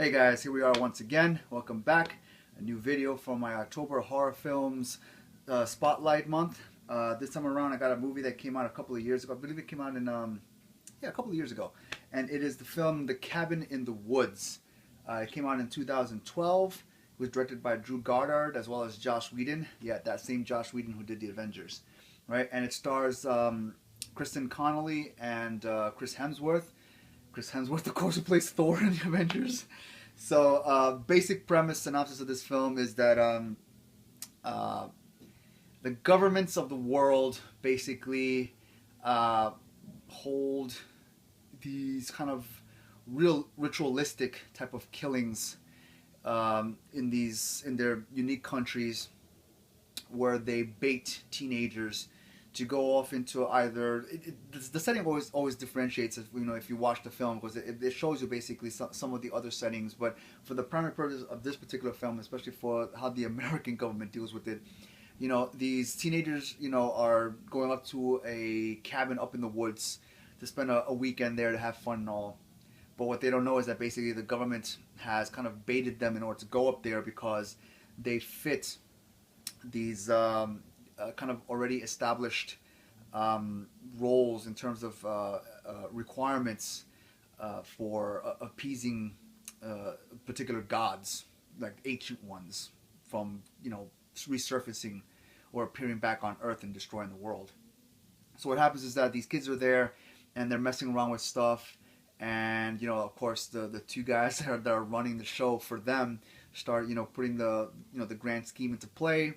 Hey guys, here we are once again. Welcome back. A new video for my October horror films spotlight month. This time around I got a movie that came out a couple of years ago. I believe it came out in a couple of years ago. And it is the film The Cabin in the Woods. It came out in 2012. It was directed by Drew Goddard as well as Joss Whedon. Yeah, that same Joss Whedon who did The Avengers. Right? And it stars Kristen Connolly and Chris Hemsworth. Chris Hemsworth, of course, who plays Thor in the Avengers. So, basic premise, synopsis of this film is that the governments of the world basically hold these kind of real ritualistic type of killings in their unique countries, where they bait teenagers to go off into either the setting always differentiates if you watch the film, because it shows you basically some of the other settings, but for the primary purpose of this particular film, especially for how the American government deals with it, these teenagers are going up to a cabin up in the woods to spend a weekend there to have fun and all. But what they don't know is that basically the government has kind of baited them in order to go up there because they fit these kind of already established roles in terms of requirements for appeasing particular gods, like ancient ones, from resurfacing or appearing back on Earth and destroying the world. So what happens is that these kids are there and they're messing around with stuff, and of course the two guys that are running the show for them start putting the the grand scheme into play.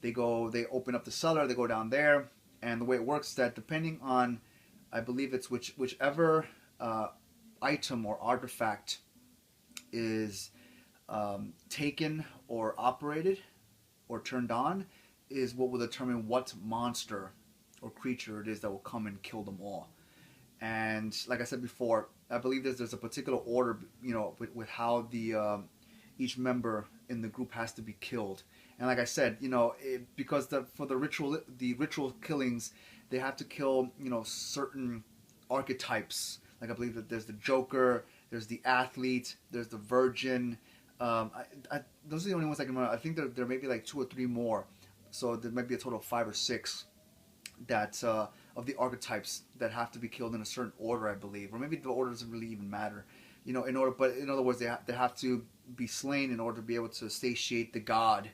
They open up the cellar, they go down there, and the way it works is that depending on, I believe it's whichever item or artifact is taken or operated or turned on is what will determine what monster or creature it is that will come and kill them all. And like I said before, I believe there's a particular order, with how the each member in the group has to be killed. And like I said, because for the ritual killings, they have to kill certain archetypes. Like I believe that there's the Joker, there's the athlete, there's the virgin. Those are the only ones I can remember. I think there may be like 2 or 3 more, so there might be a total of 5 or 6 that of the archetypes that have to be killed in a certain order, I believe, or maybe the order doesn't really even matter. But in other words, they have to be slain in order to be able to satiate the god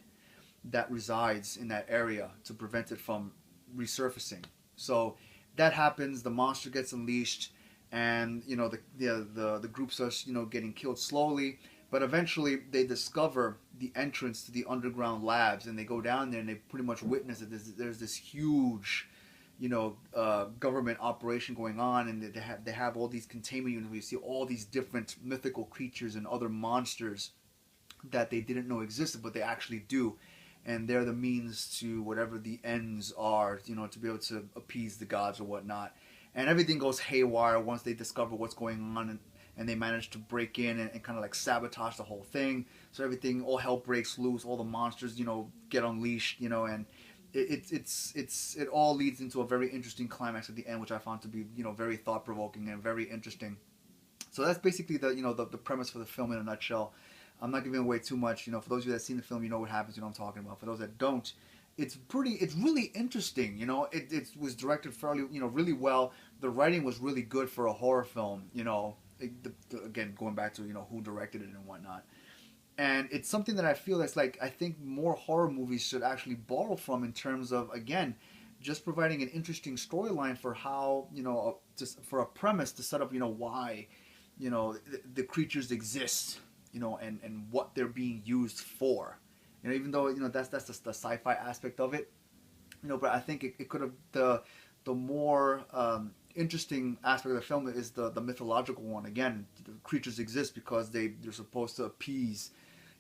that resides in that area to prevent it from resurfacing. So that happens, the monster gets unleashed, and the group starts getting killed slowly, but eventually they discover the entrance to the underground labs, and they go down there and they pretty much witness that there's this huge government operation going on, and they have all these containment units where you see all these different mythical creatures and other monsters that they didn't know existed, but they actually do. And they're the means to whatever the ends are, to be able to appease the gods or whatnot. And everything goes haywire once they discover what's going on, and they manage to break in and kind of like sabotage the whole thing. So all hell breaks loose, all the monsters, get unleashed, and it all leads into a very interesting climax at the end, which I found to be, very thought-provoking and very interesting. So that's basically the premise for the film in a nutshell. I'm not giving away too much. For those of you that have seen the film, you know what happens, what I'm talking about. For those that don't, it's really interesting. It was directed fairly, really well. The writing was really good for a horror film. Again, going back to, who directed it and whatnot. And it's something that I feel that's I think more horror movies should actually borrow from, in terms of, again, just providing an interesting storyline for how, just for a premise to set up, why, the creatures exist. And what they're being used for. Even though that's the sci-fi aspect of it. But I think it could have the more interesting aspect of the film is the mythological one. Again, the creatures exist because they're supposed to appease,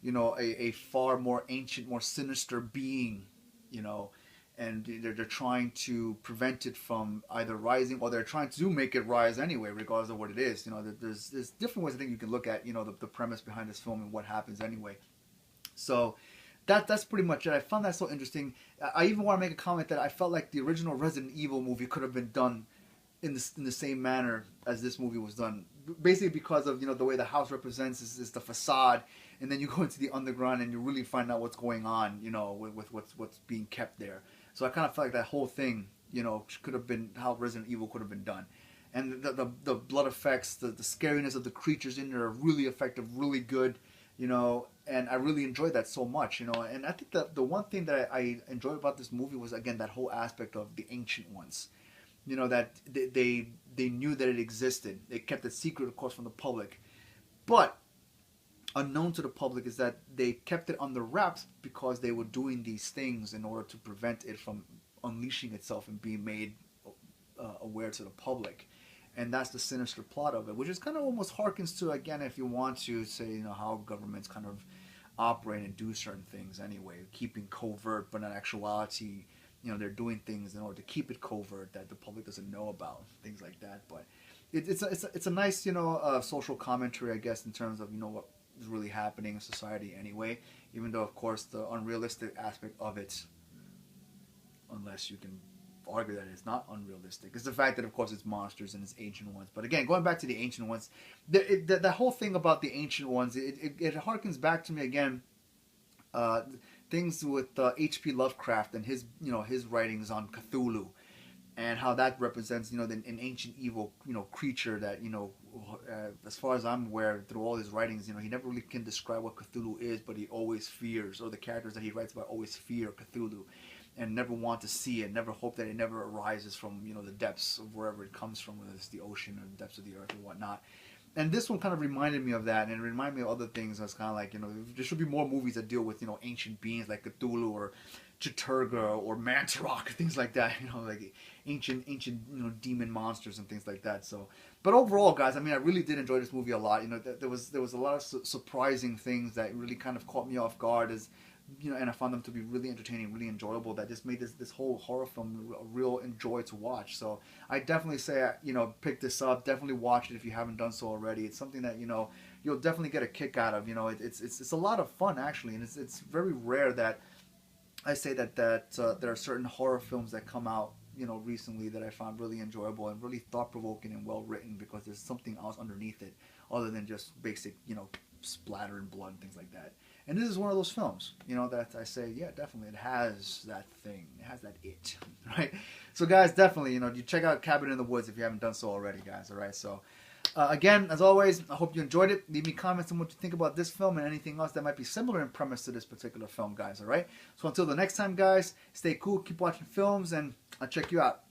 a far more ancient, more sinister being, and they're trying to prevent it from either rising, or they're trying to make it rise anyway, regardless of what it is. There's different ways I think you can look at the premise behind this film and what happens anyway. So that's pretty much it. I found that so interesting. I even want to make a comment that I felt like the original Resident Evil movie could have been done in the same manner as this movie was done. basically because of the way the house represents is the facade, and then you go into the underground and you really find out what's going on, with what's being kept there. So I kind of felt like that whole thing, could have been how Resident Evil could have been done. And the blood effects, the scariness of the creatures in there are really effective, really good, and I really enjoyed that so much, And I think the one thing that I enjoyed about this movie was, again, that whole aspect of the ancient ones, that they knew that it existed. They kept it secret, of course, from the public, but unknown to the public is that they kept it under wraps because they were doing these things in order to prevent it from unleashing itself and being made aware to the public. And that's the sinister plot of it, which is kind of almost harkens to, again, if you want to say, how governments kind of operate and do certain things anyway, keeping covert, but in actuality, they're doing things in order to keep it covert that the public doesn't know about, things like that. But it's a nice, social commentary, I guess, in terms of, what is really happening in society anyway, even though, of course, the unrealistic aspect of it, unless you can argue that it's not unrealistic, is the fact that, of course, it's monsters and it's ancient ones. But again, going back to the ancient ones, the whole thing about the ancient ones, it harkens back to me again, things with H.P. Lovecraft and his writings on Cthulhu, and how that represents, an ancient evil, creature that, as far as I'm aware, through all his writings, he never really can describe what Cthulhu is, but he always fears, or the characters that he writes about always fear Cthulhu, and never want to see it, never hope that it never arises from, the depths of wherever it comes from, whether it's the ocean or the depths of the earth or whatnot. And this one kind of reminded me of that, and it reminded me of other things. I was kind of like, there should be more movies that deal with, ancient beings like Cthulhu or Chiturga or Mantarok, things like that, like ancient, demon monsters and things like that. So, but overall, guys, I mean, I really did enjoy this movie a lot. There was a lot of surprising things that really kind of caught me off guard, as and I found them to be really entertaining, really enjoyable. That just made this whole horror film a real enjoy to watch. So I definitely say, pick this up. Definitely watch it if you haven't done so already. It's something that you'll definitely get a kick out of. It's a lot of fun, actually, and it's very rare that I say that there are certain horror films that come out recently that I found really enjoyable and really thought provoking and well written, because there's something else underneath it other than just basic splatter and blood and things like that. And this is one of those films, that I say, yeah, definitely, it has that thing. It has that it, right? So, guys, definitely, you check out Cabin in the Woods if you haven't done so already, guys, all right? So, again, as always, I hope you enjoyed it. Leave me comments on what you think about this film and anything else that might be similar in premise to this particular film, guys, all right? So, until the next time, guys, stay cool, keep watching films, and I'll check you out.